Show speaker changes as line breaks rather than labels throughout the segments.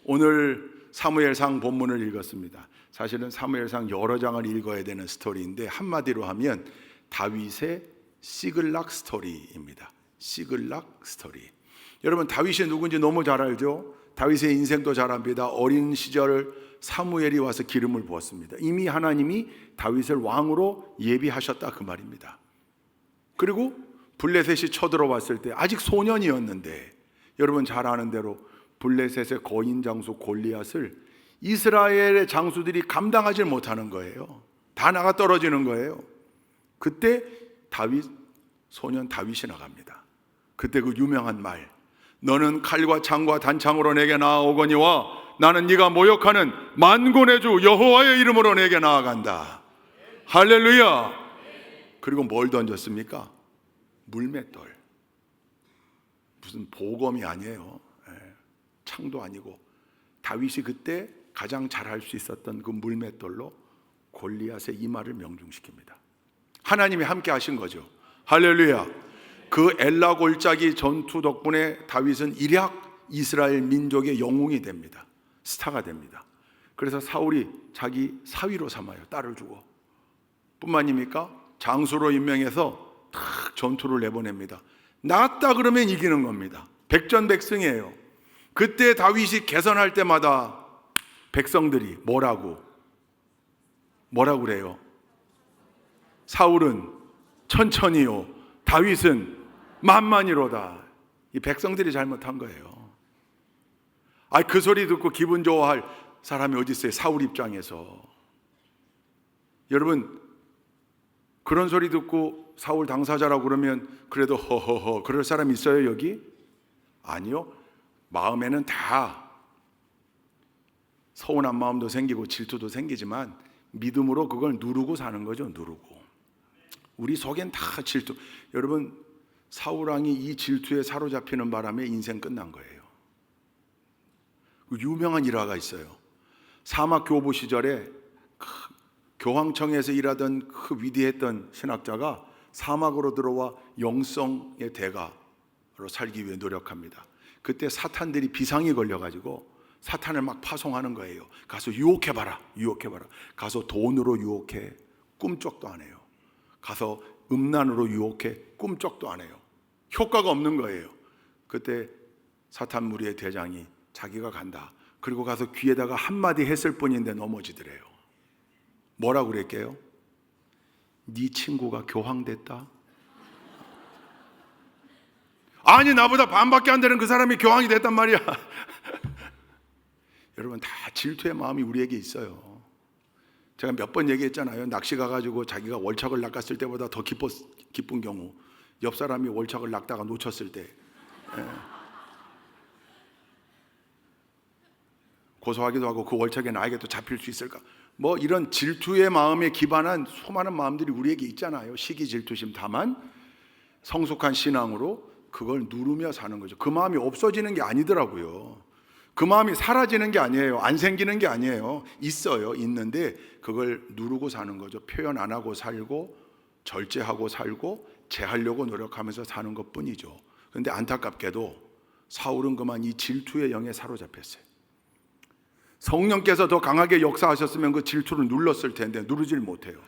오늘 사무엘상 본문을 읽었습니다. 사실은 사무엘상 여러 장을 읽어야 되는 스토리인데 한마디로 하면 다윗의 시글락 스토리입니다. 시글락 스토리. 여러분, 다윗이 누군지 너무 잘 알죠? 다윗의 인생도 잘 압니다. 어린 시절 사무엘이 와서 기름을 부었습니다. 이미 하나님이 다윗을 왕으로 예비하셨다 그 말입니다. 그리고 블레셋이 쳐들어왔을 때 아직 소년이었는데, 여러분 잘 아는 대로 블레셋의 거인 장수 골리앗을 이스라엘의 장수들이 감당하지 못하는 거예요. 다 나가 떨어지는 거예요. 그때 소년 다윗이 나갑니다. 그때 그 유명한 말, 너는 칼과 창과 단창으로 내게 나아오거니와 나는 네가 모욕하는 만군의 주 여호와의 이름으로 내게 나아간다. 할렐루야. 그리고 뭘 던졌습니까? 물맷돌. 무슨 보검이 아니에요. 창도 아니고 다윗이 그때 가장 잘할 수 있었던 그 물맷돌로 골리앗의 이마를 명중시킵니다. 하나님이 함께 하신 거죠. 할렐루야. 그 엘라 골짜기 전투 덕분에 다윗은 일약 이스라엘 민족의 영웅이 됩니다. 스타가 됩니다. 그래서 사울이 자기 사위로 삼아요. 딸을 주고. 뿐만입니까? 장수로 임명해서 탁 전투를 내보냅니다. 나갔다 그러면 이기는 겁니다. 백전백승이에요. 그때 다윗이 개선할 때마다 백성들이 뭐라고 그래요? 사울은 천천히요, 다윗은 만만히로다. 이 백성들이 잘못한 거예요. 그 소리 듣고 기분 좋아할 사람이 어디 있어요? 사울 입장에서. 여러분, 그런 소리 듣고 사울 당사자라고 그러면 그래도 허허허 그럴 사람 있어요 여기? 아니요. 마음에는 다 서운한 마음도 생기고 질투도 생기지만 믿음으로 그걸 누르고 사는 거죠. 누르고. 우리 속엔 다 질투. 여러분, 사울왕이 이 질투에 사로잡히는 바람에 인생 끝난 거예요. 유명한 일화가 있어요. 사막 교부 시절에 교황청에서 일하던 그 위대했던 신학자가 사막으로 들어와 영성의 대가로 살기 위해 노력합니다. 그때 사탄들이 비상이 걸려가지고 사탄을 막 파송하는 거예요. 가서 유혹해봐라. 가서 돈으로 유혹해. 꿈쩍도 안 해요. 가서 음란으로 유혹해. 꿈쩍도 안 해요. 효과가 없는 거예요. 그때 사탄 무리의 대장이 자기가 간다. 그리고 가서 귀에다가 한마디 했을 뿐인데 넘어지더래요. 뭐라고 그랬게요? 네 친구가 교황됐다? 아니, 나보다 반밖에 안 되는 그 사람이 교황이 됐단 말이야. 여러분, 다 질투의 마음이 우리에게 있어요. 제가 몇 번 얘기했잖아요. 낚시 가가지고 자기가 월척을 낚았을 때보다 더 기쁜 경우, 옆 사람이 월척을 낚다가 놓쳤을 때 고소하기도 하고 그 월척에 나에게 또 잡힐 수 있을까? 뭐 이런 질투의 마음에 기반한 수많은 마음들이 우리에게 있잖아요. 시기, 질투심. 다만 성숙한 신앙으로 그걸 누르며 사는 거죠. 그 마음이 없어지는 게 아니더라고요. 그 마음이 사라지는 게 아니에요. 안 생기는 게 아니에요. 있어요. 있는데 그걸 누르고 사는 거죠. 표현 안 하고 살고 절제하고 살고 제하려고 노력하면서 사는 것뿐이죠. 그런데 안타깝게도 사울은 그만 이 질투의 영에 사로잡혔어요. 성령께서 더 강하게 역사하셨으면 그 질투를 눌렀을 텐데 누르질 못해요.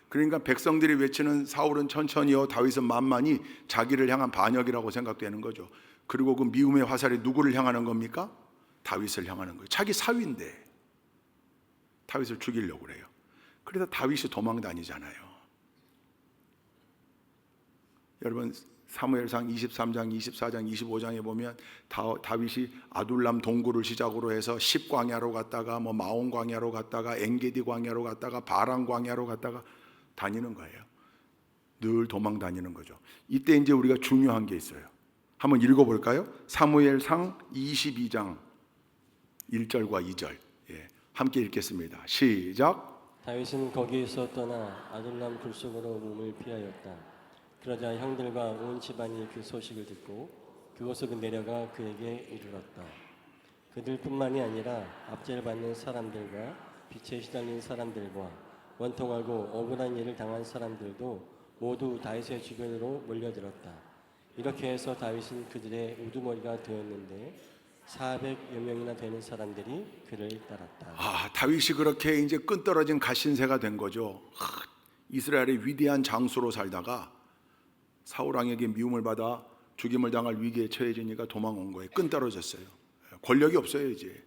그러니까 백성들이 외치는 사울은 천천히요, 다윗은 만만히 자기를 향한 반역이라고 생각되는 거죠. 그리고 그 미움의 화살이 누구를 향하는 겁니까? 다윗을 향하는 거예요. 자기 사위인데 다윗을 죽이려고 그래요. 그래서 다윗이 도망 다니잖아요. 여러분, 사무엘상 23장, 24장, 25장에 보면 다윗이 아둘람 동굴을 시작으로 해서 10광야로 갔다가 마온 광야로 갔다가 엔게디 광야로 갔다가 바란 광야로 갔다가 다니는 거예요. 늘 도망 다니는 거죠. 이때 이제 우리가 중요한 게 있어요. 한번 읽어볼까요? 사무엘상 22장 1절과 2절. 함께 읽겠습니다. 시작.
다윗은 거기에서 떠나 아둘람 굴속으로 몸을 피하였다. 그러자 형들과 온 집안이 그 소식을 듣고 그곳으로 내려가 그에게 이르렀다. 그들뿐만이 아니라 압제를 받는 사람들과 빛에 시달린 사람들과 원통하고 억울한 일을 당한 사람들도 모두 다윗의 주변으로 몰려들었다. 이렇게 해서 다윗은 그들의 우두머리가 되었는데 400여 명이나 되는 사람들이 그를 따랐다.
다윗이 그렇게 이제 끈떨어진 가신세가 된 거죠. 이스라엘의 위대한 장수로 살다가 사울 왕에게 미움을 받아 죽임을 당할 위기에 처해지니까 도망온 거예요. 끈떨어졌어요. 권력이 없어요 이제.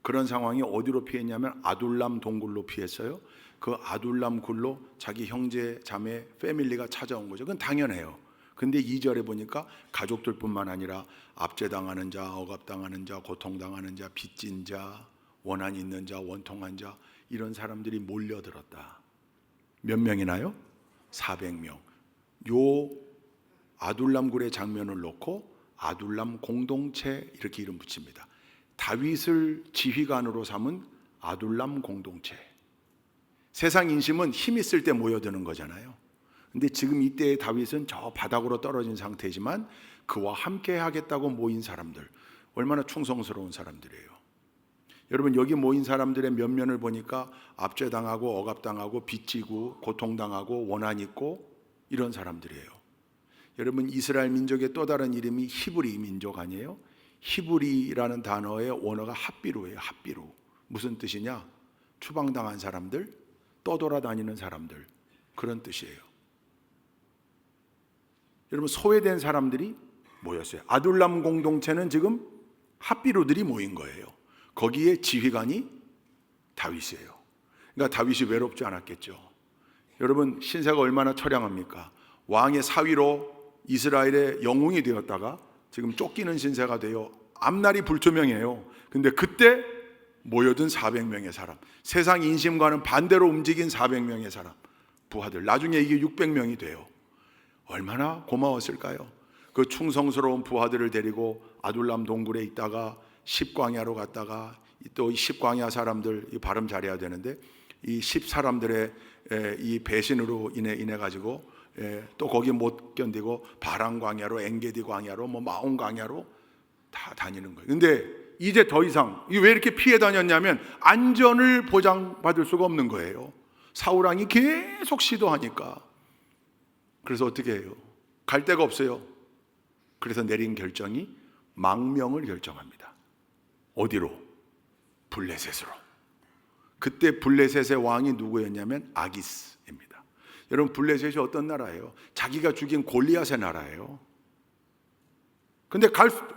그런 상황이 어디로 피했냐면 아둘람 동굴로 피했어요. 그 아둘람 굴로 자기 형제 자매 패밀리가 찾아온 거죠. 그건 당연해요. 근데 2절에 보니까 가족들뿐만 아니라 압제당하는 자, 억압당하는 자, 고통당하는 자, 빚진 자, 원한 있는 자, 원통한 자, 이런 사람들이 몰려들었다. 몇 명이나요? 400명. 요 아둘람 굴의 장면을 놓고 아둘람 공동체 이렇게 이름 붙입니다. 다윗을 지휘관으로 삼은 아둘람 공동체. 세상 인심은 힘 있을 때 모여드는 거잖아요. 근데 지금 이때의 다윗은 저 바닥으로 떨어진 상태지만 그와 함께 하겠다고 모인 사람들, 얼마나 충성스러운 사람들이에요. 여러분, 여기 모인 사람들의 면면을 보니까 압제당하고 억압당하고 빚지고 고통당하고 원한 있고 이런 사람들이에요. 여러분, 이스라엘 민족의 또 다른 이름이 히브리 민족 아니에요? 히브리라는 단어의 원어가 핫비루예요. 핫비루. 무슨 뜻이냐? 추방당한 사람들, 떠돌아다니는 사람들, 그런 뜻이에요. 여러분, 소외된 사람들이 모였어요. 아둘람 공동체는 지금 핫비루들이 모인 거예요. 거기에 지휘관이 다윗이에요. 그러니까 다윗이 외롭지 않았겠죠. 여러분, 신세가 얼마나 처량합니까? 왕의 사위로 이스라엘의 영웅이 되었다가 지금 쫓기는 신세가 되어 앞날이 불투명해요. 근데 그때 모여든 400명의 사람, 세상 인심과는 반대로 움직인 400명의 사람, 부하들, 나중에 이게 600명이 돼요. 얼마나 고마웠을까요? 그 충성스러운 부하들을 데리고 아둘람 동굴에 있다가 십광야로 갔다가 또 10광야 사람들, 이 발음 잘해야 되는데 이 10 사람들의 이 배신으로 인해 가지고 또 거기 못 견디고 바람 광야로, 엔게디 광야로, 마온 광야로 다 다니는 거예요. 근데 이제 더 이상 왜 이렇게 피해 다녔냐면 안전을 보장받을 수가 없는 거예요. 사울 왕이 계속 시도하니까. 그래서 어떻게 해요? 갈 데가 없어요. 그래서 내린 결정이 망명을 결정합니다. 어디로? 블레셋으로. 그때 블레셋의 왕이 누구였냐면 아기스입니다. 여러분, 블레셋이 어떤 나라예요? 자기가 죽인 골리앗의 나라예요. 근데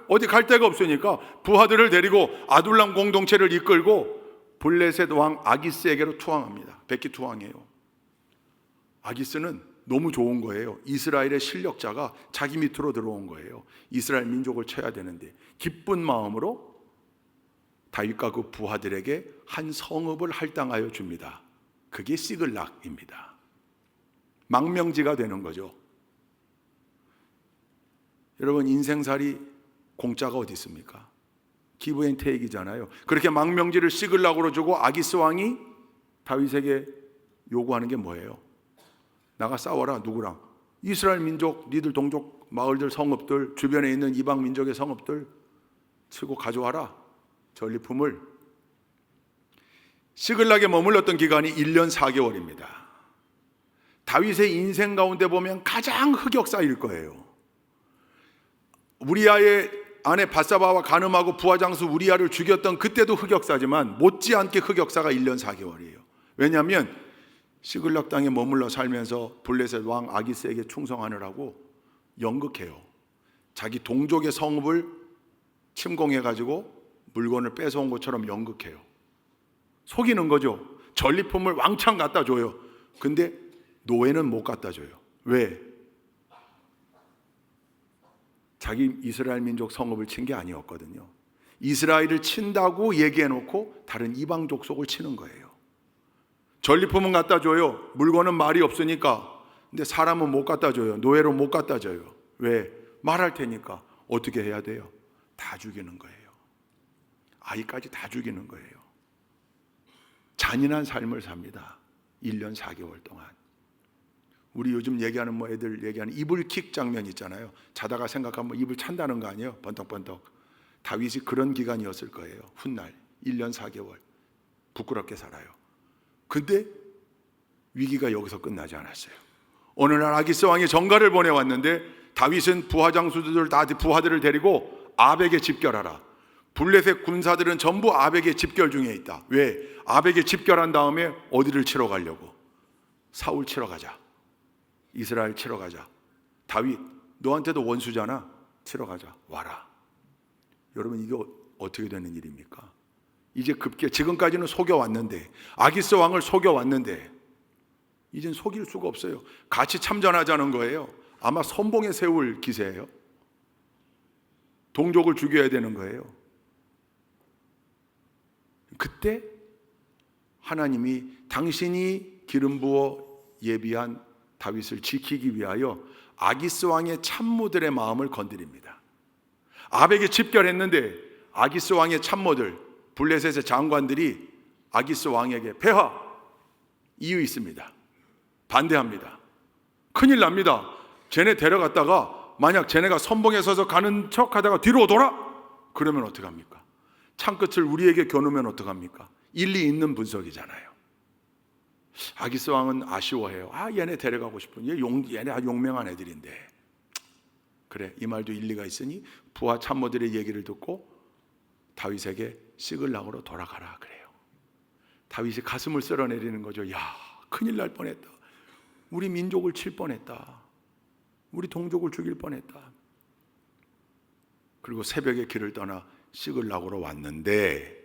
어디 갈 데가 없으니까 부하들을 데리고 아둘람 공동체를 이끌고 블레셋 왕 아기스에게로 투항합니다. 백기 투항해요. 아기스는 너무 좋은 거예요. 이스라엘의 실력자가 자기 밑으로 들어온 거예요. 이스라엘 민족을 쳐야 되는데 기쁜 마음으로 다윗과 그 부하들에게 한 성읍을 할당하여 줍니다. 그게 시글락입니다. 망명지가 되는 거죠. 여러분, 인생살이 공짜가 어디 있습니까? 기브 앤 테이크이잖아요. 그렇게 망명지를 시글락으로 주고 아기스 왕이 다윗에게 요구하는 게 뭐예요? 나가 싸워라. 누구랑? 이스라엘 민족, 니들 동족 마을들, 성읍들, 주변에 있는 이방 민족의 성읍들 치고 가져와라. 전리품을. 시글락에 머물렀던 기간이 1년 4개월입니다. 다윗의 인생 가운데 보면 가장 흑역사일 거예요. 우리아의 아내 바사바와 간음하고 부하장수 우리아를 죽였던 그때도 흑역사지만 못지않게 흑역사가 1년 4개월이에요. 왜냐하면 시글락 땅에 머물러 살면서 블레셋 왕 아기스에게 충성하느라고 연극해요. 자기 동족의 성읍을 침공해가지고 물건을 뺏어온 것처럼 연극해요. 속이는 거죠. 전리품을 왕창 갖다 줘요. 근데 노예는 못 갖다 줘요. 왜? 자기 이스라엘 민족 성읍을 친 게 아니었거든요. 이스라엘을 친다고 얘기해놓고 다른 이방 족속을 치는 거예요. 전리품은 갖다 줘요. 물건은 말이 없으니까. 근데 사람은 못 갖다 줘요. 노예로 못 갖다 줘요. 왜? 말할 테니까. 어떻게 해야 돼요? 다 죽이는 거예요. 아이까지 다 죽이는 거예요. 잔인한 삶을 삽니다. 1년 4개월 동안. 우리 요즘 얘기하는 애들 얘기하는 이불킥 장면 있잖아요. 자다가 생각하면 이불 찬다는 거 아니에요? 번떡번떡. 다윗이 그런 기간이었을 거예요. 훗날 1년 4개월 부끄럽게 살아요. 근데 위기가 여기서 끝나지 않았어요. 어느 날 아기스 왕이 전가를 보내왔는데 다윗은 부하장수들 다 부하들을 데리고 아벡에 집결하라. 블레셋 군사들은 전부 아벡에 집결 중에 있다. 왜? 아벡에 집결한 다음에 어디를 치러 가려고? 사울 치러 가자. 이스라엘 치러 가자. 다윗, 너한테도 원수잖아. 치러 가자. 와라. 여러분, 이게 어떻게 되는 일입니까? 이제 급기야, 지금까지는 속여왔는데, 아기스 왕을 속여왔는데 이젠 속일 수가 없어요. 같이 참전하자는 거예요. 아마 선봉에 세울 기세예요. 동족을 죽여야 되는 거예요. 그때 하나님이 당신이 기름 부어 예비한 다윗을 지키기 위하여 아기스 왕의 참모들의 마음을 건드립니다. 아벡에 집결했는데 아기스 왕의 참모들, 블레셋의 장관들이 아기스 왕에게 폐하, 이유 있습니다. 반대합니다. 큰일 납니다. 쟤네 데려갔다가 만약 쟤네가 선봉에 서서 가는 척하다가 뒤로 돌아? 그러면 어떡합니까? 창끝을 우리에게 겨누면 어떡합니까? 일리 있는 분석이잖아요. 아기스 왕은 아쉬워해요. 얘네 데려가고 싶은, 얘네 아주 용맹한 애들인데. 그래, 이 말도 일리가 있으니 부하 참모들의 얘기를 듣고 다윗에게 시글락으로 돌아가라 그래요. 다윗이 가슴을 쓸어내리는 거죠. 야, 큰일 날 뻔했다. 우리 민족을 칠 뻔했다. 우리 동족을 죽일 뻔했다. 그리고 새벽에 길을 떠나 시글락으로 왔는데,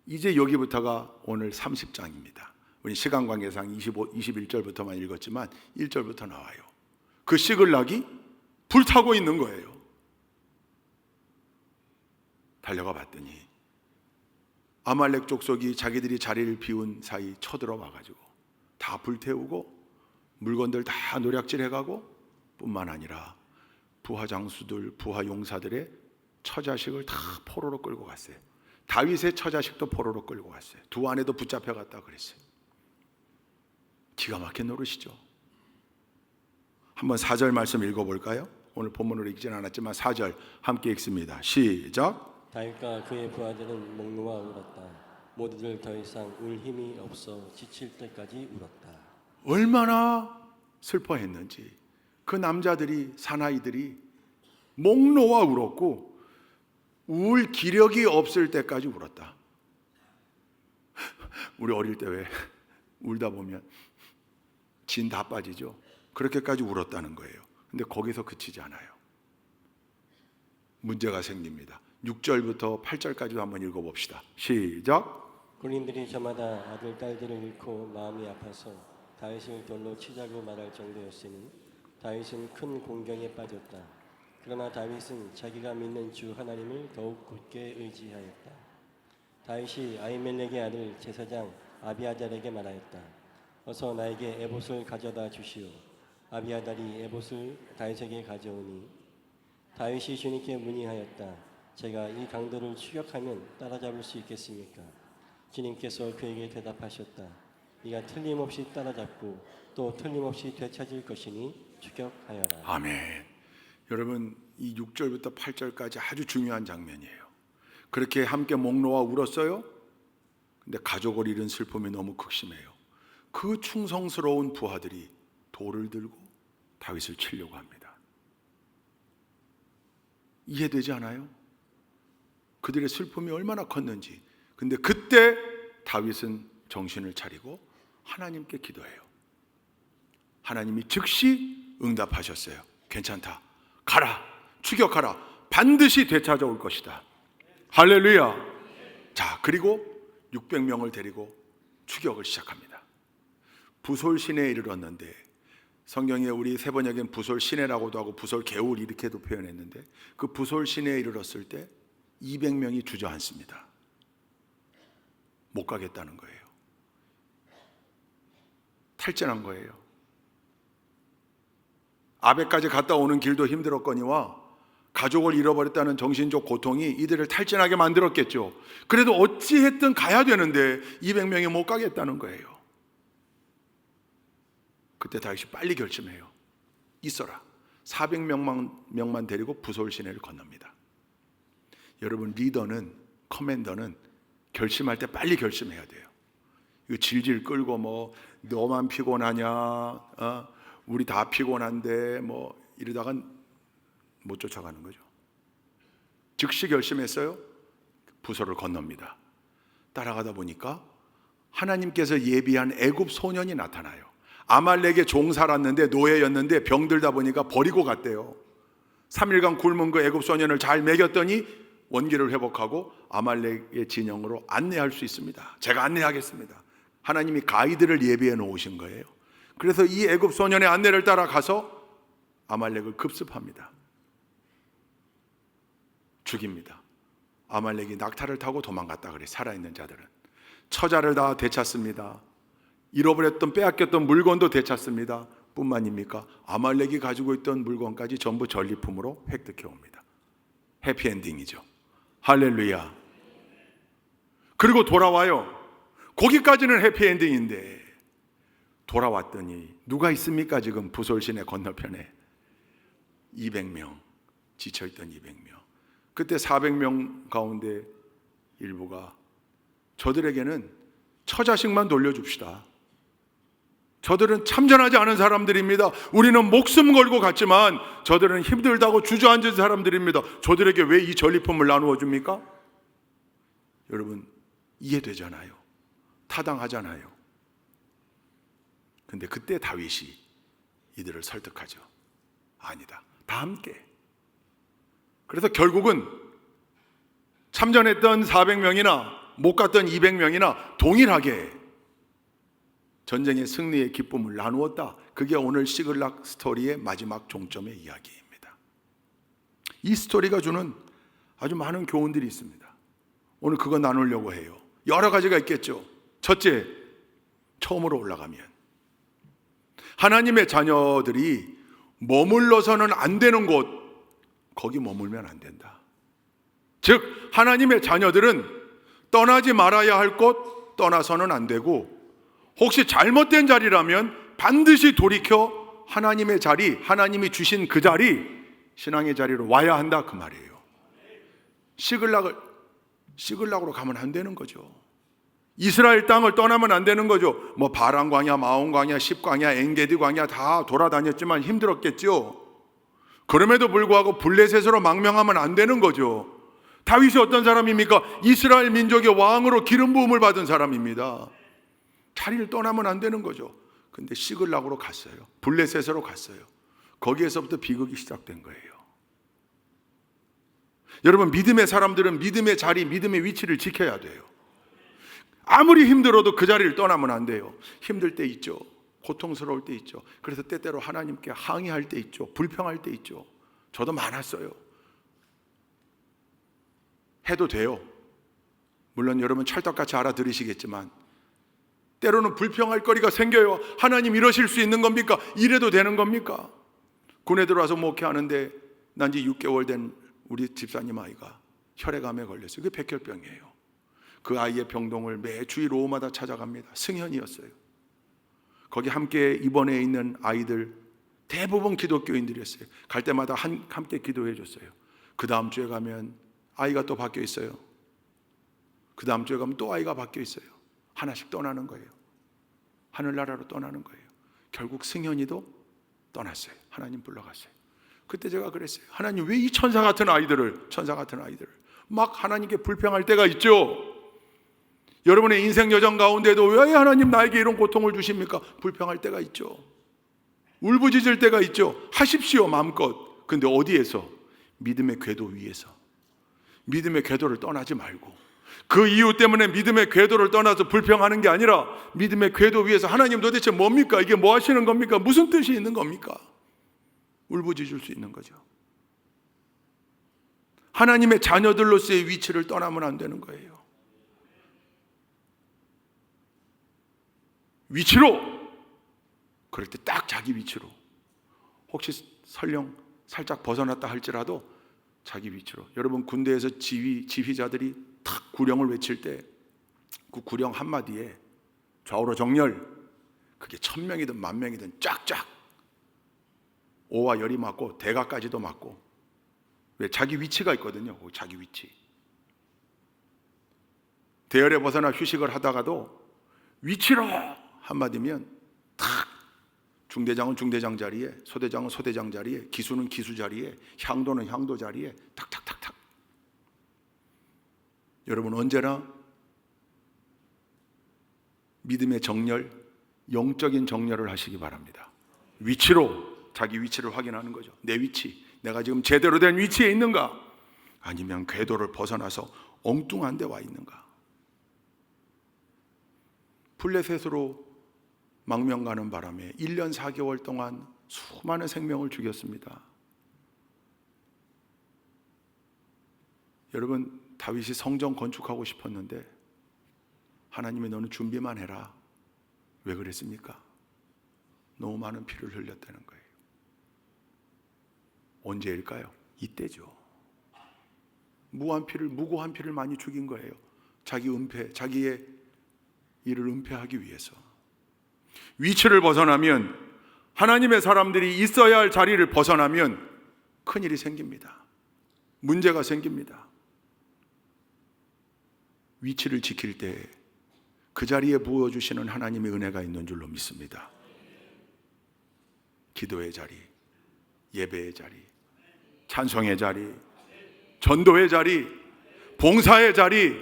이제 여기부터가 오늘 30장입니다. 우리 시간 관계상 21절부터만 읽었지만 1절부터 나와요. 그 시글락이 불타고 있는 거예요. 달려가 봤더니 아말렉 족속이 자기들이 자리를 비운 사이 쳐들어와 가지고 다 불태우고 물건들 다 노략질해 가고, 뿐만 아니라 부하 장수들, 부하 용사들의 처자식을 다 포로로 끌고 갔어요. 다윗의 처자식도 포로로 끌고 갔어요. 두 아내도 붙잡혀 갔다 그랬어요. 기가 막힌 노릇이죠. 한번 4절 말씀 읽어볼까요? 오늘 본문으로 읽지는 않았지만 4절 함께 읽습니다. 시작.
다윗과 그의 부하들은 목놓아 울었다. 모두들 더 이상 울 힘이 없어 지칠 때까지 울었다.
얼마나 슬퍼했는지. 그 남자들이, 사나이들이 목 놓아 울었고 울 기력이 없을 때까지 울었다. 우리 어릴 때 왜 울다 보면 진 다 빠지죠. 그렇게까지 울었다는 거예요. 근데 거기서 그치지 않아요. 문제가 생깁니다. 6절부터 8절까지도 한번 읽어봅시다. 시작.
군인들이 저마다 아들, 딸들을 잃고 마음이 아파서 다윗을 돌로 치자고 말할 정도였으니 다윗은 큰 공경에 빠졌다. 그러나 다윗은 자기가 믿는 주 하나님을 더욱 굳게 의지하였다. 다윗이 아히멜렉의 아들 제사장 아비아달에게 말하였다. 어서 나에게 에봇을 가져다 주시오. 아비아달이 에봇을 다윗에게 가져오니 다윗이 주님께 문의하였다. 제가 이 강도를 추격하면 따라잡을 수 있겠습니까? 주님께서 그에게 대답하셨다. 네가 틀림없이 따라잡고 또 틀림없이 되찾을 것이니 추격하여라.
아멘. 여러분, 이 6절부터 8절까지 아주 중요한 장면이에요. 그렇게 함께 목 놓아 울었어요. 근데 가족을 잃은 슬픔이 너무 극심해요. 그 충성스러운 부하들이 돌을 들고 다윗을 치려고 합니다. 이해되지 않아요? 그들의 슬픔이 얼마나 컸는지. 근데 그때 다윗은 정신을 차리고 하나님께 기도해요. 하나님이 즉시 응답하셨어요. 괜찮다. 가라. 추격하라. 반드시 되찾아올 것이다. 할렐루야. 자, 그리고 600명을 데리고 추격을 시작합니다. 부솔 시내에 이르렀는데, 성경에 우리 세번역엔 부솔 시내라고도 하고 부솔 개울 이렇게도 표현했는데, 그 부솔 시내에 이르렀을 때 200명이 주저앉습니다. 못 가겠다는 거예요. 탈진한 거예요. 아벡까지 갔다 오는 길도 힘들었거니와 가족을 잃어버렸다는 정신적 고통이 이들을 탈진하게 만들었겠죠. 그래도 어찌했든 가야 되는데 200명이 못 가겠다는 거예요. 그때 다윗이 빨리 결심해요. 있어라. 400명만 데리고 부솔 시내를 건넙니다. 여러분, 리더는, 커맨더는 결심할 때 빨리 결심해야 돼요. 이거 질질 끌고 뭐 너만 피곤하냐, 우리 다 피곤한데 뭐 이러다간 못 쫓아가는 거죠. 즉시 결심했어요. 부서를 건넙니다. 따라가다 보니까 하나님께서 예비한 애굽 소년이 나타나요. 아말렉에 종 살았는데 노예였는데 병들다 보니까 버리고 갔대요. 3일간 굶은 그 애굽 소년을 잘 먹였더니 원기를 회복하고 아말렉의 진영으로 안내할 수 있습니다. 제가 안내하겠습니다. 하나님이 가이드를 예비해 놓으신 거예요. 그래서 이 애굽 소년의 안내를 따라가서 아말렉을 급습합니다. 죽입니다. 아말렉이 낙타를 타고 도망갔다 그래. 살아있는 자들은 처자를 다 되찾습니다. 잃어버렸던 빼앗겼던 물건도 되찾습니다. 뿐만입니까? 아말렉이 가지고 있던 물건까지 전부 전리품으로 획득해 옵니다. 해피엔딩이죠. 할렐루야. 그리고 돌아와요. 거기까지는 해피엔딩인데 돌아왔더니 누가 있습니까? 지금 부솔신의 건너편에 200명, 지쳐있던 200명. 그때 400명 가운데 일부가 저들에게는 처자식만 돌려줍시다. 저들은 참전하지 않은 사람들입니다. 우리는 목숨 걸고 갔지만 저들은 힘들다고 주저앉은 사람들입니다. 저들에게 왜 이 전리품을 나누어 줍니까? 여러분, 이해되잖아요. 타당하잖아요. 근데 그때 다윗이 이들을 설득하죠. 아니다. 다 함께. 그래서 결국은 참전했던 400명이나 못 갔던 200명이나 동일하게 전쟁의 승리의 기쁨을 나누었다. 그게 오늘 시글락 스토리의 마지막 종점의 이야기입니다. 이 스토리가 주는 아주 많은 교훈들이 있습니다. 오늘 그거 나누려고 해요. 여러 가지가 있겠죠. 첫째, 처음으로 올라가면 하나님의 자녀들이 머물러서는 안 되는 곳, 거기 머물면 안 된다. 즉 하나님의 자녀들은 떠나지 말아야 할 곳 떠나서는 안 되고, 혹시 잘못된 자리라면 반드시 돌이켜 하나님의 자리, 하나님이 주신 그 자리, 신앙의 자리로 와야 한다, 그 말이에요. 시글락으로 가면 안 되는 거죠. 이스라엘 땅을 떠나면 안 되는 거죠. 뭐 바란 광야, 마온 광야, 십 광야, 엔게디 광야 다 돌아다녔지만 힘들었겠죠. 그럼에도 불구하고 블레셋으로 망명하면 안 되는 거죠. 다윗이 어떤 사람입니까? 이스라엘 민족의 왕으로 기름 부음을 받은 사람입니다. 자리를 떠나면 안 되는 거죠. 근데 시글락으로 갔어요. 블레셋으로 갔어요. 거기에서부터 비극이 시작된 거예요. 여러분, 믿음의 사람들은 믿음의 자리, 믿음의 위치를 지켜야 돼요. 아무리 힘들어도 그 자리를 떠나면 안 돼요. 힘들 때 있죠. 고통스러울 때 있죠. 그래서 때때로 하나님께 항의할 때 있죠. 불평할 때 있죠. 저도 많았어요. 해도 돼요. 물론 여러분 찰떡같이 알아들으시겠지만 때로는 불평할 거리가 생겨요. 하나님 이러실 수 있는 겁니까? 이래도 되는 겁니까? 군에 들어와서 목회하는데 난 지 6개월 된 우리 집사님 아이가 혈액암에 걸렸어요. 그게 백혈병이에요. 그 아이의 병동을 매 주일 오후마다 찾아갑니다. 승현이었어요. 거기 함께 입원해 있는 아이들 대부분 기독교인들이었어요. 갈 때마다 함께 기도해 줬어요. 그 다음 주에 가면 아이가 또 바뀌어 있어요. 그 다음 주에 가면 또 아이가 바뀌어 있어요. 하나씩 떠나는 거예요. 하늘나라로 떠나는 거예요. 결국 승현이도 떠났어요. 하나님 불러갔어요. 그때 제가 그랬어요. 하나님 왜 이 천사 같은 아이들을 막 하나님께 불평할 때가 있죠. 여러분의 인생 여정 가운데도 왜 하나님 나에게 이런 고통을 주십니까? 불평할 때가 있죠. 울부짖을 때가 있죠. 하십시오, 마음껏. 근데 어디에서? 믿음의 궤도 위에서. 믿음의 궤도를 떠나지 말고, 그 이유 때문에 믿음의 궤도를 떠나서 불평하는 게 아니라 믿음의 궤도 위에서 하나님 도대체 뭡니까? 이게 뭐 하시는 겁니까? 무슨 뜻이 있는 겁니까? 울부짖을 수 있는 거죠. 하나님의 자녀들로서의 위치를 떠나면 안 되는 거예요. 위치로, 그럴 때 딱 자기 위치로, 혹시 설령 살짝 벗어났다 할지라도 자기 위치로. 여러분, 군대에서 지휘자들이 탁 구령을 외칠 때 그 구령 한마디에 좌우로 정렬, 그게 1000명이든 10,000명이든 쫙쫙 오와 열이 맞고 대가까지도 맞고. 왜? 자기 위치가 있거든요. 자기 위치. 대열에 벗어나 휴식을 하다가도 위치로 한마디면 탁, 중대장은 중대장 자리에, 소대장은 소대장 자리에, 기수는 기수 자리에, 향도는 향도 자리에 탁탁탁탁. 여러분 언제나 믿음의 정렬, 영적인 정렬을 하시기 바랍니다. 위치로, 자기 위치를 확인하는 거죠. 내 위치, 내가 지금 제대로 된 위치에 있는가? 아니면 궤도를 벗어나서 엉뚱한 데 와 있는가? 블레셋으로 망명 가는 바람에 1년 4개월 동안 수많은 생명을 죽였습니다. 여러분, 다윗이 성전 건축하고 싶었는데 하나님이 너는 준비만 해라. 왜 그랬습니까? 너무 많은 피를 흘렸다는 거예요. 언제일까요? 이때죠. 무고한 피를 많이 죽인 거예요. 자기 은폐, 자기의 일을 은폐하기 위해서. 위치를 벗어나면, 하나님의 사람들이 있어야 할 자리를 벗어나면 큰일이 생깁니다. 문제가 생깁니다. 위치를 지킬 때 그 자리에 부어주시는 하나님의 은혜가 있는 줄로 믿습니다. 기도의 자리, 예배의 자리, 찬송의 자리, 전도의 자리, 봉사의 자리,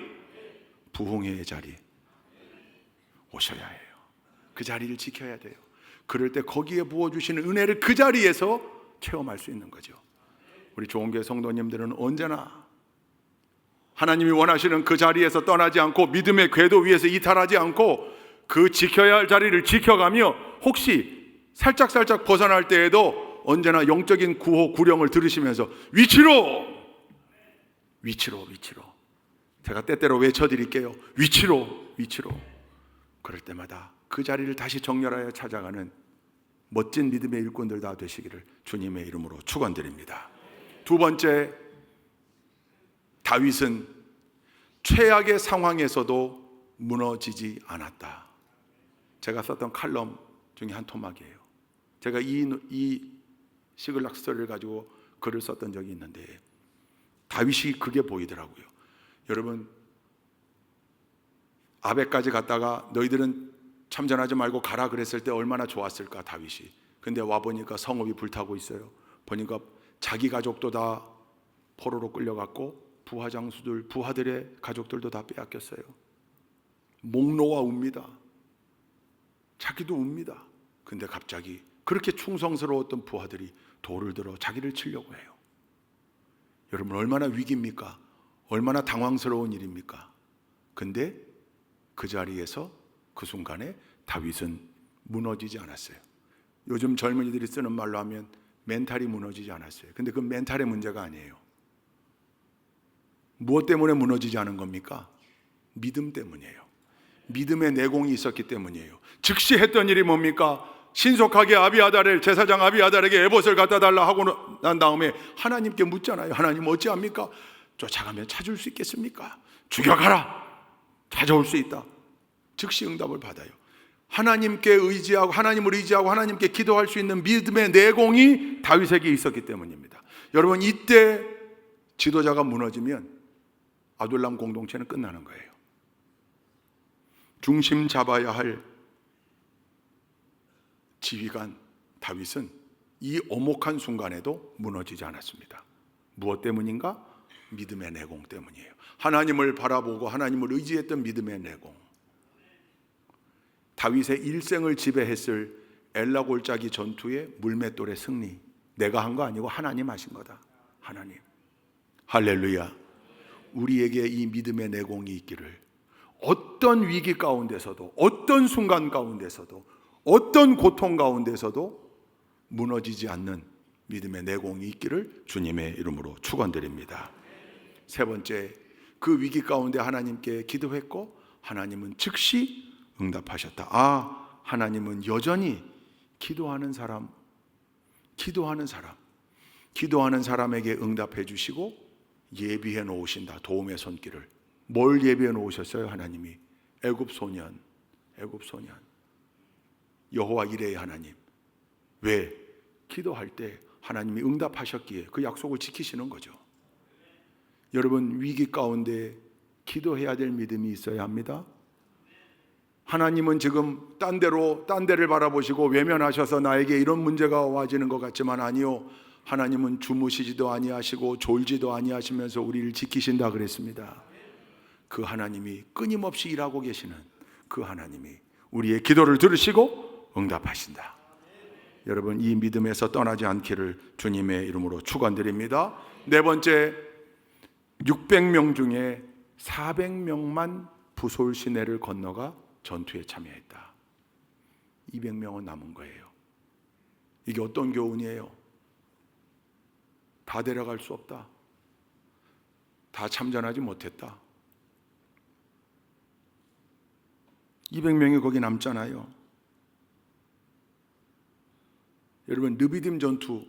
부흥의 자리 오셔야 해요. 그 자리를 지켜야 돼요. 그럴 때 거기에 부어주시는 은혜를 그 자리에서 체험할 수 있는 거죠. 우리 좋은교회 성도님들은 언제나 하나님이 원하시는 그 자리에서 떠나지 않고 믿음의 궤도 위에서 이탈하지 않고 그 지켜야 할 자리를 지켜가며 혹시 살짝 벗어날 때에도 언제나 영적인 구호 구령을 들으시면서 위치로 제가 때때로 외쳐드릴게요. 위치로 그럴 때마다 그 자리를 다시 정렬하여 찾아가는 멋진 믿음의 일꾼들 다 되시기를 주님의 이름으로 축원드립니다. 두 번째, 다윗은 최악의 상황에서도 무너지지 않았다. 제가 썼던 칼럼 중에 한 토막이에요. 제가 이 시글락 스토리를 가지고 글을 썼던 적이 있는데 다윗이 그게 보이더라고요. 여러분, 아벡까지 갔다가 너희들은 참전하지 말고 가라 그랬을 때 얼마나 좋았을까 다윗이. 근데 와보니까 성읍이 불타고 있어요. 보니까 자기 가족도 다 포로로 끌려갔고 부하장수들, 부하들의 가족들도 다 빼앗겼어요. 목 놓아 웁니다. 자기도 웁니다. 근데 갑자기 그렇게 충성스러웠던 부하들이 돌을 들어 자기를 치려고 해요. 여러분, 얼마나 위기입니까? 얼마나 당황스러운 일입니까? 근데 그 자리에서 그 순간에 다윗은 무너지지 않았어요. 요즘 젊은이들이 쓰는 말로 하면 멘탈이 무너지지 않았어요. 근데 그 멘탈의 문제가 아니에요. 무엇 때문에 무너지지 않은 겁니까? 믿음 때문이에요. 믿음의 내공이 있었기 때문이에요. 즉시 했던 일이 뭡니까? 신속하게 제사장 아비아달에게 에봇을 갖다 달라 하고 난 다음에 하나님께 묻잖아요. 하나님 어찌합니까? 쫓아가면 찾을 수 있겠습니까? 죽여가라. 찾아올 수 있다. 즉시 응답을 받아요. 하나님을 의지하고 하나님께 기도할 수 있는 믿음의 내공이 다윗에게 있었기 때문입니다. 여러분, 이때 지도자가 무너지면 아둘람 공동체는 끝나는 거예요. 중심 잡아야 할 지휘관 다윗은 이 오목한 순간에도 무너지지 않았습니다. 무엇 때문인가? 믿음의 내공 때문이에요. 하나님을 바라보고 하나님을 의지했던 믿음의 내공. 다윗의 일생을 지배했을 엘라 골짜기 전투의 물맷돌의 승리, 내가 한 거 아니고 하나님 하신 거다. 하나님. 할렐루야. 우리에게 이 믿음의 내공이 있기를, 어떤 위기 가운데서도, 어떤 순간 가운데서도, 어떤 고통 가운데서도 무너지지 않는 믿음의 내공이 있기를 주님의 이름으로 축원드립니다. 세 번째, 그 위기 가운데 하나님께 기도했고 하나님은 즉시 응답하셨다. 하나님은 여전히 기도하는 사람에게 응답해 주시고 예비해 놓으신다. 도움의 손길을. 뭘 예비해 놓으셨어요? 하나님이 애굽 소년 여호와 이레의 하나님. 왜? 기도할 때 하나님이 응답하셨기에 그 약속을 지키시는 거죠. 여러분, 위기 가운데 기도해야 될 믿음이 있어야 합니다. 하나님은 지금 딴 데를 바라보시고 외면하셔서 나에게 이런 문제가 와지는 것 같지만 아니요, 하나님은 주무시지도 아니하시고 졸지도 아니하시면서 우리를 지키신다 그랬습니다. 그 하나님이 끊임없이 일하고 계시는 그 하나님이 우리의 기도를 들으시고 응답하신다. 여러분, 이 믿음에서 떠나지 않기를 주님의 이름으로 축원드립니다. 네 번째, 600명 중에 400명만 부솔 시내를 건너가 전투에 참여했다. 200명은 남은 거예요. 이게 어떤 교훈이에요? 다 데려갈 수 없다. 다 참전하지 못했다. 200명이 거기 남잖아요. 여러분, 르비딤 전투,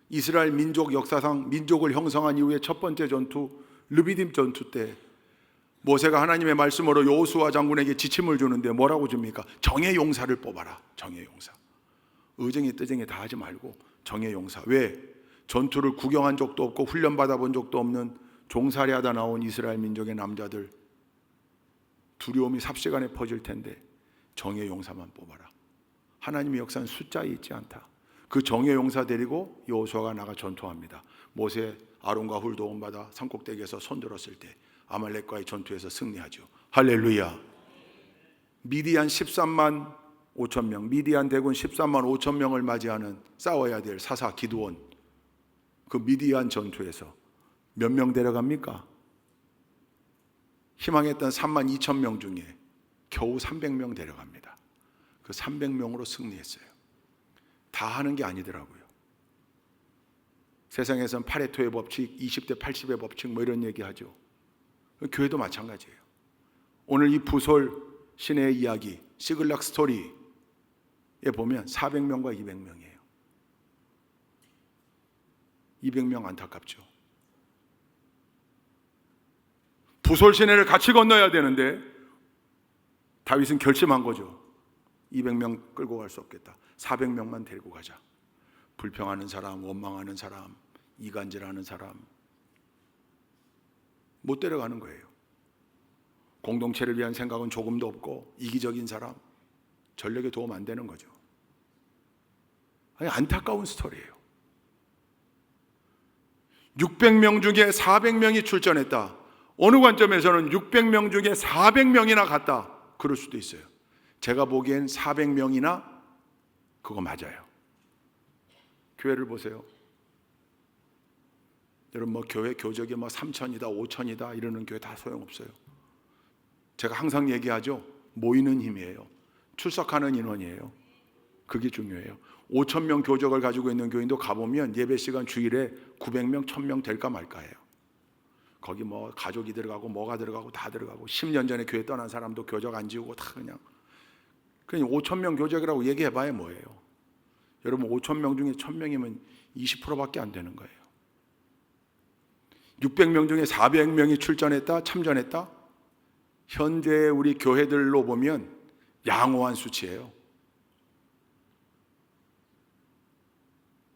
이스라엘 민족 역사상 민족을 형성한 이후에 첫 번째 전투, 르비딤 전투 때 모세가 하나님의 말씀으로 여호수아 장군에게 지침을 주는데 뭐라고 줍니까? 정예 용사를 뽑아라. 정예 용사. 의정이 뜨정이 다 하지 말고 정예 용사. 왜? 전투를 구경한 적도 없고 훈련 받아본 적도 없는 종살이하다 나온 이스라엘 민족의 남자들, 두려움이 삽시간에 퍼질 텐데 정예 용사만 뽑아라. 하나님의 역사는 숫자에 있지 않다. 그 정예 용사 데리고 여호수아가 나가 전투합니다. 모세 아론과 훌 도움받아 산꼭대기에서 손들었을 때 아말렉과의 전투에서 승리하죠. 할렐루야. 미디안 13만 5천 명, 미디안 대군 13만 5천 명을 맞이하는 싸워야 될 사사 기드온, 그 미디안 전투에서 몇 명 데려갑니까? 희망했던 3만 2천 명 중에 겨우 300명 데려갑니다. 그 300명으로 승리했어요. 다 하는 게 아니더라고요. 세상에선 파레토의 법칙, 20대 80의 법칙 뭐 이런 얘기하죠. 교회도 마찬가지예요. 오늘 이 부솔 시내의 이야기, 시글락 스토리에 보면 400명과 200명이에요. 200명 안타깝죠. 부솔 시내를 같이 건너야 되는데 다윗은 결심한 거죠. 200명 끌고 갈 수 없겠다. 400명만 데리고 가자. 불평하는 사람, 원망하는 사람, 이간질하는 사람 못 데려가는 거예요. 공동체를 위한 생각은 조금도 없고 이기적인 사람, 전력에 도움 안 되는 거죠. 아니, 안타까운 스토리예요. 600명 중에 400명이 출전했다. 어느 관점에서는 600명 중에 400명이나 갔다. 그럴 수도 있어요. 제가 보기엔 400명이나 그거 맞아요. 교회를 보세요. 여러분, 뭐 교회 교적이 뭐 3,000이다 5,000이다 이러는 교회 다 소용없어요. 제가 항상 얘기하죠. 모이는 힘이에요. 출석하는 인원이에요. 그게 중요해요. 5,000명 교적을 가지고 있는 교인도 가보면 예배 시간 주일에 900명 1,000명 될까 말까예요. 거기 뭐 가족이 들어가고 뭐가 들어가고 다 들어가고 10년 전에 교회 떠난 사람도 교적 안 지우고 다 그냥 5,000명 교적이라고 얘기해봐야 뭐예요. 여러분, 5,000명 중에 1,000명이면 20%밖에 안 되는 거예요. 600명 중에 400명이 출전했다, 참전했다. 현재 우리 교회들로 보면 양호한 수치예요.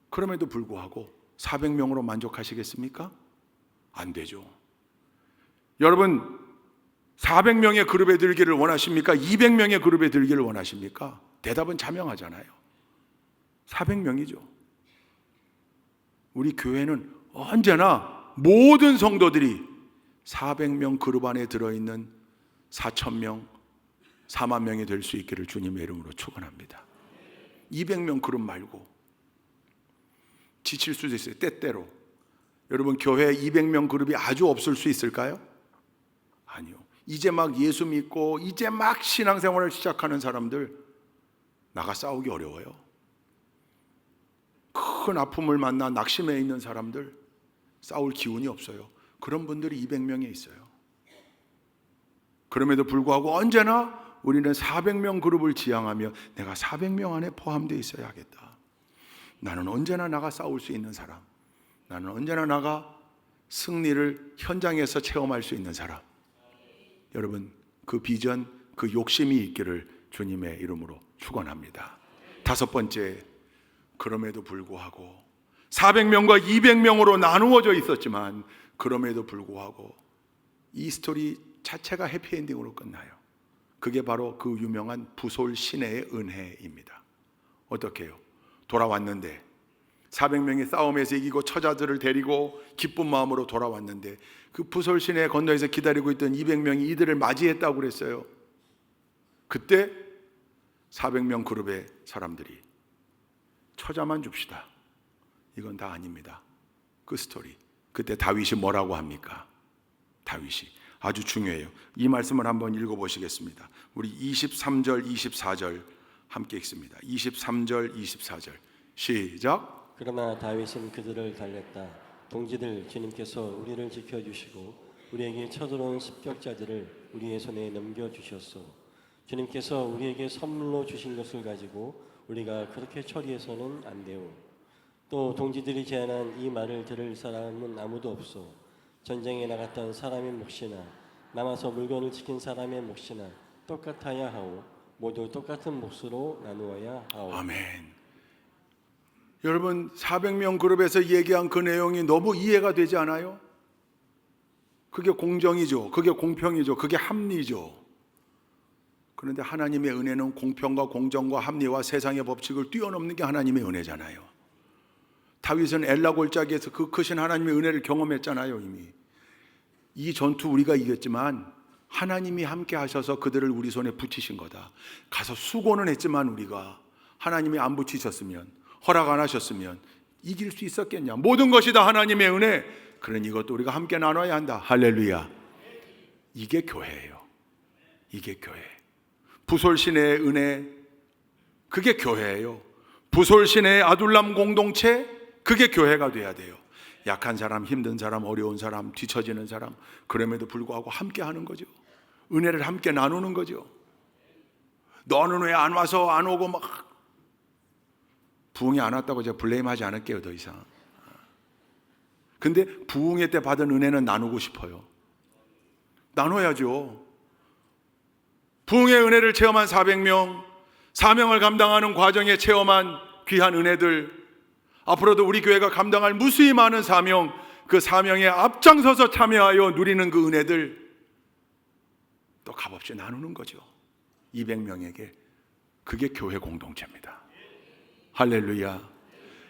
그럼에도 불구하고 400명으로 만족하시겠습니까? 안 되죠. 여러분, 400명의 그룹에 들기를 원하십니까? 200명의 그룹에 들기를 원하십니까? 대답은 자명하잖아요. 400명이죠. 우리 교회는 언제나 모든 성도들이 400명 그룹 안에 들어있는 4,000명, 4만 명이 될 수 있기를 주님의 이름으로 축원합니다. 200명 그룹 말고 지칠 수도 있어요. 때때로. 여러분, 교회 200명 그룹이 아주 없을 수 있을까요? 아니요. 이제 막 예수 믿고 이제 막 신앙생활을 시작하는 사람들 나가 싸우기 어려워요. 큰 아픔을 만나 낙심해 있는 사람들 싸울 기운이 없어요. 그런 분들이 200명에 있어요. 그럼에도 불구하고 언제나 우리는 400명 그룹을 지향하며 내가 400명 안에 포함되어 있어야 하겠다. 나는 언제나 나가 싸울 수 있는 사람, 나는 언제나 나가 승리를 현장에서 체험할 수 있는 사람. 여러분, 그 비전, 그 욕심이 있기를 주님의 이름으로 축원합니다. 다섯 번째, 그럼에도 불구하고 400명과 200명으로 나누어져 있었지만 그럼에도 불구하고 이 스토리 자체가 해피엔딩으로 끝나요. 그게 바로 그 유명한 부솔 시내의 은혜입니다. 어떻게 해요? 돌아왔는데 400명이 싸움에서 이기고 처자들을 데리고 기쁜 마음으로 돌아왔는데 그 부솔 시내 건너에서 기다리고 있던 200명이 이들을 맞이했다고 그랬어요. 그때 400명 그룹의 사람들이 처자만 줍시다. 이건 다 아닙니다. 그 스토리. 그때 다윗이 뭐라고 합니까? 다윗이 아주 중요해요. 이 말씀을 한번 읽어보시겠습니다. 우리 23절 24절 함께 읽습니다. 23절 24절 시작.
그러나 다윗은 그들을 달랬다. 동지들, 주님께서 우리를 지켜주시고 우리에게 쳐들어온 습격자들을 우리의 손에 넘겨주셨소. 주님께서 우리에게 선물로 주신 것을 가지고 우리가 그렇게 처리해서는 안 되오. 또 동지들이 제안한 이 말을 들을 사람은 아무도 없소. 전쟁에 나갔던 사람의 몫이나 남아서 물건을 지킨 사람의 몫이나 똑같아야 하오. 모두 똑같은 몫으로 나누어야 하오.
아멘. 여러분 400명 그룹에서 얘기한 그 내용이 너무 이해가 되지 않아요? 그게 공정이죠. 그게 공평이죠. 그게 합리죠. 그런데 하나님의 은혜는 공평과 공정과 합리와 세상의 법칙을 뛰어넘는 게 하나님의 은혜잖아요. 다윗은 엘라 골짜기에서 그 크신 하나님의 은혜를 경험했잖아요. 이미 이 전투 우리가 이겼지만 하나님이 함께 하셔서 그들을 우리 손에 붙이신 거다. 가서 수고는 했지만 우리가 하나님이 안 붙이셨으면, 허락 안 하셨으면 이길 수 있었겠냐. 모든 것이 다 하나님의 은혜. 그러니 이것도 우리가 함께 나눠야 한다. 할렐루야. 이게 교회예요. 이게 교회. 부솔신의 은혜, 그게 교회예요. 부솔신의 아둘람 공동체, 그게 교회가 돼야 돼요. 약한 사람, 힘든 사람, 어려운 사람, 뒤처지는 사람, 그럼에도 불구하고 함께 하는 거죠. 은혜를 함께 나누는 거죠. 너는 왜 안 와서 안 오고 막 부흥이 안 왔다고 제가 블레임하지 않을게요. 더 이상. 근데 부흥회 때 받은 은혜는 나누고 싶어요. 나눠야죠. 부흥의 은혜를 체험한 400명, 사명을 감당하는 과정에 체험한 귀한 은혜들, 앞으로도 우리 교회가 감당할 무수히 많은 사명, 그 사명에 앞장서서 참여하여 누리는 그 은혜들 또 값없이 나누는 거죠. 200명에게. 그게 교회 공동체입니다. 할렐루야.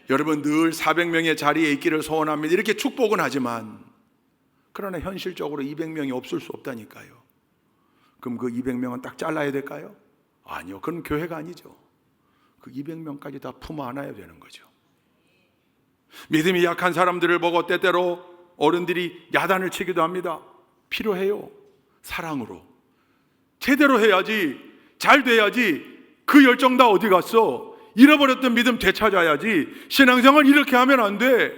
여러분 늘 400명의 자리에 있기를 소원합니다. 이렇게 축복은 하지만 그러나 현실적으로 200명이 없을 수 없다니까요. 그럼 그 200명은 딱 잘라야 될까요? 아니요. 그건 교회가 아니죠. 그 200명까지 다 품어 안아야 되는 거죠. 믿음이 약한 사람들을 보고 때때로 어른들이 야단을 치기도 합니다. 필요해요. 사랑으로. 제대로 해야지. 잘 돼야지. 그 열정 다 어디 갔어? 잃어버렸던 믿음 되찾아야지. 신앙생활 이렇게 하면 안 돼.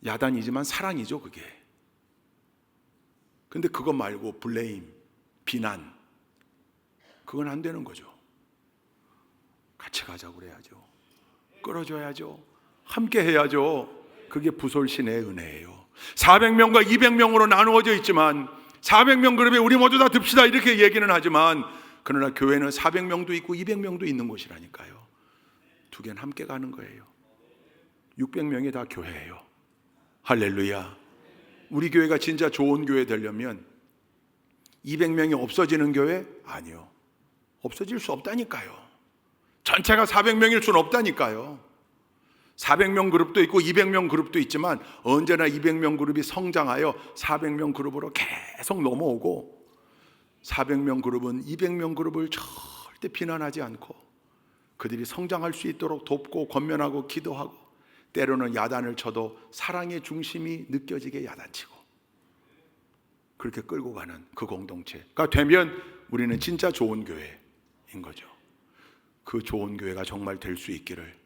야단이지만 사랑이죠, 그게. 근데 그거 말고 블레임, 비난, 그건 안 되는 거죠. 같이 가자고 그래야죠. 끌어줘야죠. 함께 해야죠. 그게 부솔신의 은혜예요. 400명과 200명으로 나누어져 있지만 400명 그룹에 우리 모두 다 듭시다 이렇게 얘기는 하지만 그러나 교회는 400명도 있고 200명도 있는 곳이라니까요. 두 개는 함께 가는 거예요. 600명이 다 교회예요. 할렐루야. 우리 교회가 진짜 좋은 교회 되려면 200명이 없어지는 교회? 아니요. 없어질 수 없다니까요. 전체가 400명일 수는 없다니까요. 400명 그룹도 있고 200명 그룹도 있지만 언제나 200명 그룹이 성장하여 400명 그룹으로 계속 넘어오고 400명 그룹은 200명 그룹을 절대 비난하지 않고 그들이 성장할 수 있도록 돕고 권면하고 기도하고 때로는 야단을 쳐도 사랑의 중심이 느껴지게 야단치고 그렇게 끌고 가는 그 공동체가 되면 우리는 진짜 좋은 교회인 거죠. 그 좋은 교회가 정말 될 수 있기를,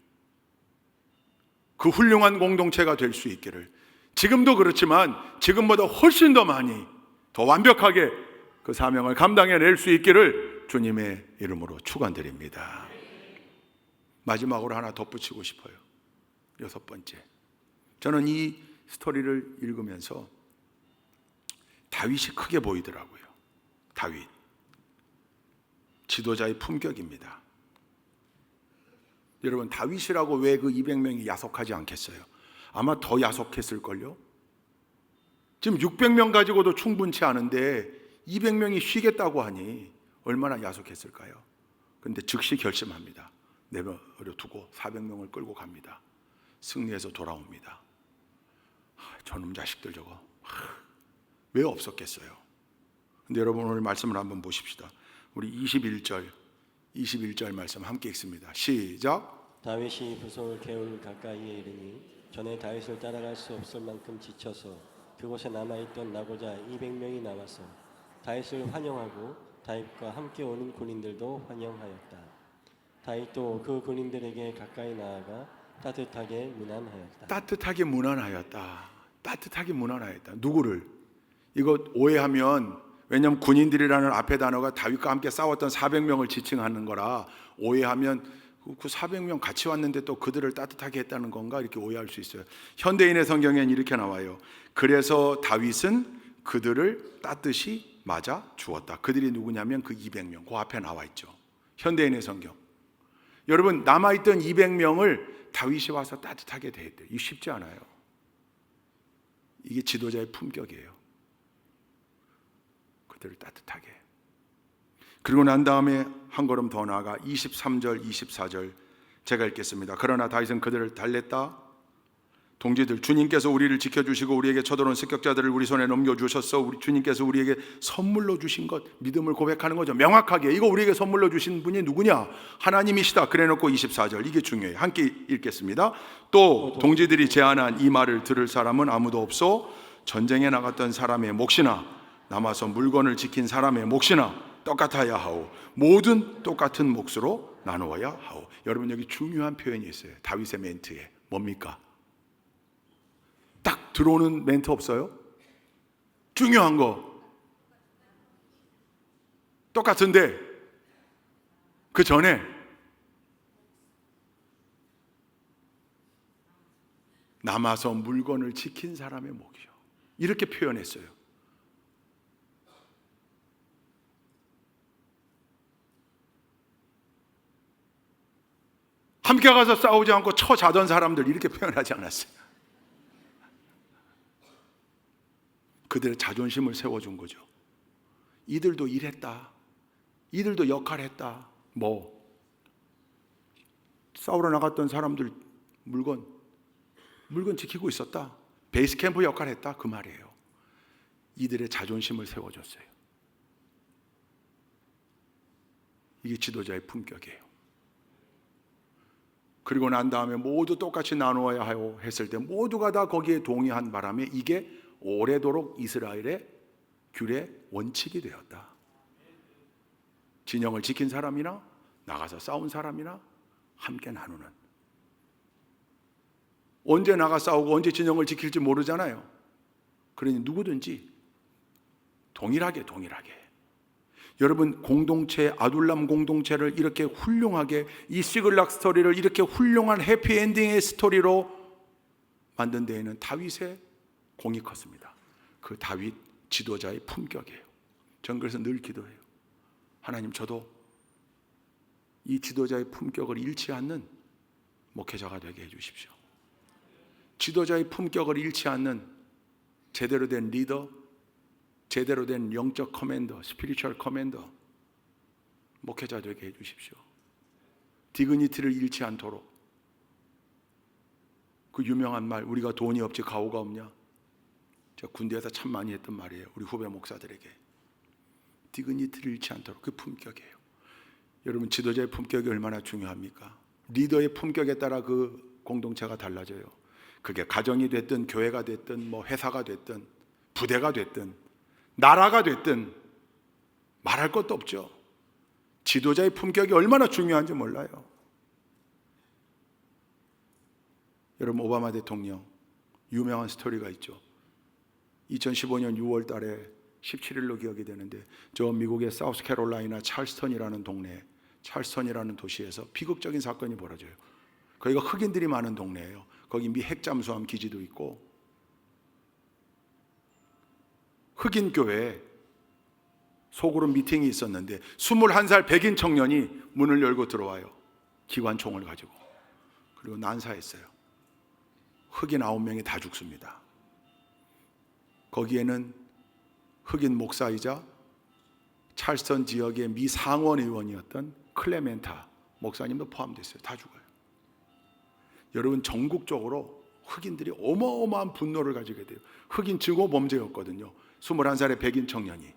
그 훌륭한 공동체가 될 수 있기를, 지금도 그렇지만 지금보다 훨씬 더 많이 더 완벽하게 그 사명을 감당해낼 수 있기를 주님의 이름으로 축원드립니다. 마지막으로 하나 덧붙이고 싶어요. 6번째, 저는 이 스토리를 읽으면서 다윗이 크게 보이더라고요. 다윗, 지도자의 품격입니다. 여러분 다윗이라고 왜 그 200명이 야속하지 않겠어요? 아마 더 야속했을걸요? 지금 600명 가지고도 충분치 않은데 200명이 쉬겠다고 하니 얼마나 야속했을까요? 그런데 즉시 결심합니다. 내버려 두고 400명을 끌고 갑니다. 승리해서 돌아옵니다. 저놈 자식들 저거 왜 없었겠어요? 근데 여러분 오늘 말씀을 한번 보십시다. 우리 21절 말씀 함께 읽습니다. 시작.
다윗이 부솔 개울 가까이에 이르니 전에 다윗을 따라갈 수 없을 만큼 지쳐서 그곳에 남아있던 나고자 200명이 나와서 다윗을 환영하고 다윗과 함께 오는 군인들도 환영하였다. 다윗도 그 군인들에게 가까이 나아가 따뜻하게 문안하였다.
따뜻하게 문안하였다. 따뜻하게 문안하였다. 누구를? 이거 오해하면, 왜냐하면 군인들이라는 앞에 단어가 다윗과 함께 싸웠던 400명을 지칭하는 거라 오해하면 그 400명 같이 왔는데 또 그들을 따뜻하게 했다는 건가 이렇게 오해할 수 있어요. 현대인의 성경에는 이렇게 나와요. 그래서 다윗은 그들을 따뜻이 맞아 주었다. 그들이 누구냐면 그 200명, 그 앞에 나와 있죠. 현대인의 성경. 여러분, 남아있던 200명을 다윗이 와서 따뜻하게 대했대요. 이게 쉽지 않아요. 이게 지도자의 품격이에요. 그들을 따뜻하게. 그리고 난 다음에 한 걸음 더 나아가 23절, 24절 제가 읽겠습니다. 그러나 다윗은 그들을 달랬다. 동지들, 주님께서 우리를 지켜주시고 우리에게 쳐들어온 습격자들을 우리 손에 넘겨주셨어. 우리 주님께서 우리에게 선물로 주신 것, 믿음을 고백하는 거죠. 명확하게 이거 우리에게 선물로 주신 분이 누구냐? 하나님이시다. 그래놓고 24절, 이게 중요해요. 함께 읽겠습니다. 또 동지들이 제안한 이 말을 들을 사람은 아무도 없어. 전쟁에 나갔던 사람의 몫이나 남아서 물건을 지킨 사람의 몫이나 똑같아야 하오. 모든 똑같은 몫으로 나누어야 하오. 여러분, 여기 중요한 표현이 있어요. 다윗의 멘트에. 뭡니까? 딱 들어오는 멘트 없어요? 중요한 거 똑같은데 그 전에 남아서 물건을 지킨 사람의 몫이요, 이렇게 표현했어요. 함께 가서 싸우지 않고 처자던 사람들 이렇게 표현하지 않았어요. 그들의 자존심을 세워준 거죠. 이들도 일했다. 이들도 역할했다. 뭐 싸우러 나갔던 사람들 물건 지키고 있었다. 베이스 캠프 역할했다. 그 말이에요. 이들의 자존심을 세워줬어요. 이게 지도자의 품격이에요. 그리고 난 다음에 모두 똑같이 나누어야 하고 했을 때 모두가 다 거기에 동의한 바람에 이게 오래도록 이스라엘의 규례 원칙이 되었다. 진영을 지킨 사람이나 나가서 싸운 사람이나 함께 나누는. 언제 나가 싸우고 언제 진영을 지킬지 모르잖아요. 그러니 누구든지 동일하게. 여러분, 공동체, 아둘람 공동체를 이렇게 훌륭하게, 이 시글락 스토리를 이렇게 훌륭한 해피엔딩의 스토리로 만든 데에는 다윗의 공이 컸습니다. 그 다윗 지도자의 품격이에요. 저는 그래서 늘 기도해요. 하나님, 저도 이 지도자의 품격을 잃지 않는 목회자가 되게 해주십시오. 지도자의 품격을 잃지 않는 제대로 된 리더, 제대로 된 영적 커맨더, 스피리추얼 커맨더, 목회자 되게 해주십시오. 디그니티를 잃지 않도록. 그 유명한 말, 우리가 돈이 없지 가오가 없냐? 제가 군대에서 참 많이 했던 말이에요. 우리 후배 목사들에게. 디그니티를 잃지 않도록. 그 품격이에요. 여러분, 지도자의 품격이 얼마나 중요합니까? 리더의 품격에 따라 그 공동체가 달라져요. 그게 가정이 됐든 교회가 됐든 뭐 회사가 됐든 부대가 됐든 나라가 됐든 말할 것도 없죠. 지도자의 품격이 얼마나 중요한지 몰라요. 여러분, 오바마 대통령 유명한 스토리가 있죠. 2015년 6월 달에 17일로 기억이 되는데 저 미국의 사우스캐롤라이나 찰스턴이라는 동네, 찰스턴이라는 도시에서 비극적인 사건이 벌어져요. 거기가 흑인들이 많은 동네예요. 거기 미 핵잠수함 기지도 있고, 흑인 교회에 소그룹 미팅이 있었는데 21살 백인 청년이 문을 열고 들어와요. 기관총을 가지고. 그리고 난사했어요. 흑인 9명이 다 죽습니다. 거기에는 흑인 목사이자 찰스턴 지역의 미 상원 의원이었던 클레멘타 목사님도 포함됐어요. 다 죽어요. 여러분, 전국적으로 흑인들이 어마어마한 분노를 가지게 돼요. 흑인 증오 범죄였거든요. 21살의 백인 청년이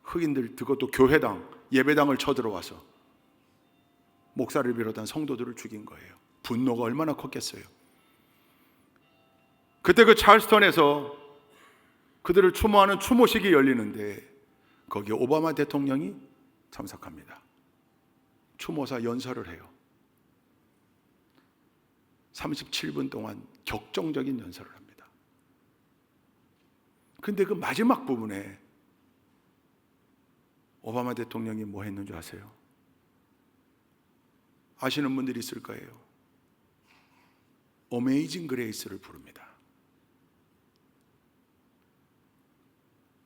흑인들, 그것도 교회당, 예배당을 쳐들어와서 목사를 비롯한 성도들을 죽인 거예요. 분노가 얼마나 컸겠어요. 그때 그 찰스턴에서 그들을 추모하는 추모식이 열리는데 거기에 오바마 대통령이 참석합니다. 추모사 연설을 해요. 37분 동안 격정적인 연설을 합니다. 그런데 그 마지막 부분에 오바마 대통령이 뭐 했는 줄 아세요? 아시는 분들이 있을 거예요. 어메이징 그레이스를 부릅니다.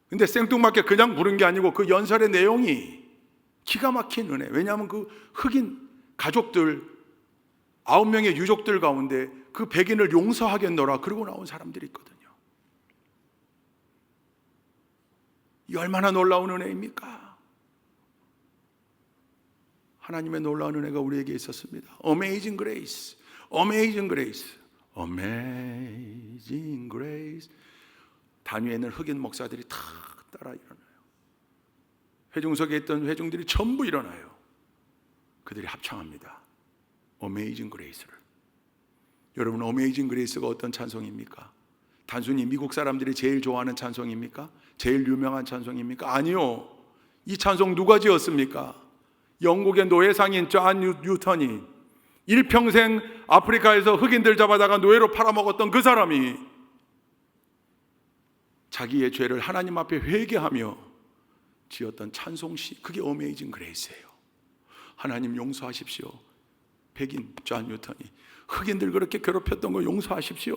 근데 생뚱맞게 그냥 부른 게 아니고 그 연설의 내용이 기가 막힌 은혜. 왜냐하면 그 흑인 가족들 9명의 유족들 가운데 그 백인을 용서하겠노라 그러고 나온 사람들이 있거든요. 이 얼마나 놀라운 은혜입니까? 하나님의 놀라운 은혜가 우리에게 있었습니다. Amazing grace, amazing grace, amazing grace. 단위에는 흑인 목사들이 다 따라 일어나요. 회중석에 있던 회중들이 전부 일어나요. 그들이 합창합니다. Amazing Grace를. 여러분, Amazing Grace가 어떤 찬송입니까? 단순히 미국 사람들이 제일 좋아하는 찬송입니까? 제일 유명한 찬송입니까? 아니요. 이 찬송 누가 지었습니까? 영국의 노예상인 존 뉴턴이 일평생 아프리카에서 흑인들 잡아다가 노예로 팔아먹었던 그 사람이 자기의 죄를 하나님 앞에 회개하며 지었던 찬송시, 그게 어메이징 그레이스예요. 하나님 용서하십시오. 백인 존 뉴턴이 흑인들 그렇게 괴롭혔던 거 용서하십시오.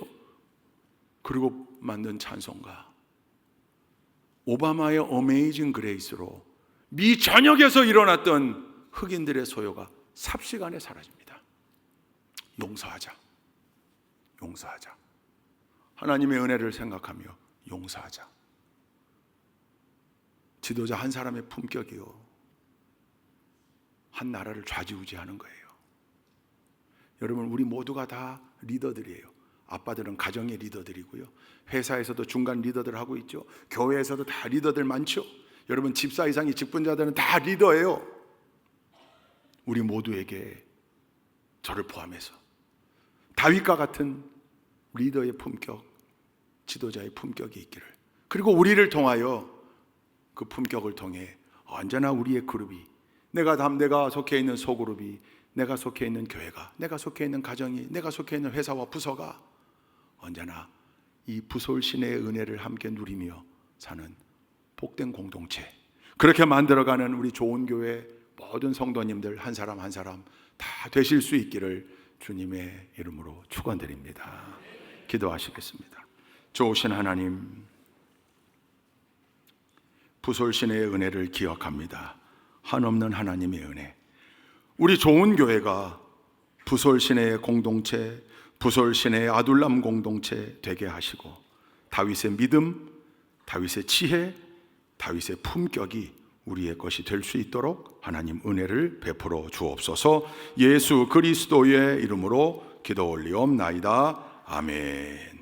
그리고 만든 찬송가 오바마의 어메이징 그레이스로 미 전역에서 일어났던 흑인들의 소요가 삽시간에 사라집니다. 용서하자. 용서하자. 하나님의 은혜를 생각하며 용서하자. 지도자 한 사람의 품격이요, 한 나라를 좌지우지하는 거예요. 여러분, 우리 모두가 다 리더들이에요. 아빠들은 가정의 리더들이고요, 회사에서도 중간 리더들 하고 있죠. 교회에서도 다 리더들 많죠. 여러분, 집사 이상의 직분자들은 다 리더예요. 우리 모두에게, 저를 포함해서 다윗과 같은 리더의 품격, 지도자의 품격이 있기를, 그리고 우리를 통하여 그 품격을 통해 언제나 우리의 그룹이, 내가 속해 있는 소그룹이, 내가 속해 있는 교회가, 내가 속해 있는 가정이, 내가 속해 있는 회사와 부서가 언제나 이 부솔신의 은혜를 함께 누리며 사는 복된 공동체, 그렇게 만들어가는 우리 좋은 교회 모든 성도님들 한 사람 한 사람 다 되실 수 있기를 주님의 이름으로 축원드립니다. 기도하시겠습니다. 좋으신 하나님, 부솔신의 은혜를 기억합니다. 한없는 하나님의 은혜, 우리 좋은 교회가 부솔신의 공동체, 부솔신의 아둘람 공동체 되게 하시고, 다윗의 믿음, 다윗의 지혜, 다윗의 품격이 우리의 것이 될 수 있도록 하나님 은혜를 베풀어 주옵소서. 예수 그리스도의 이름으로 기도 올리옵나이다. 아멘.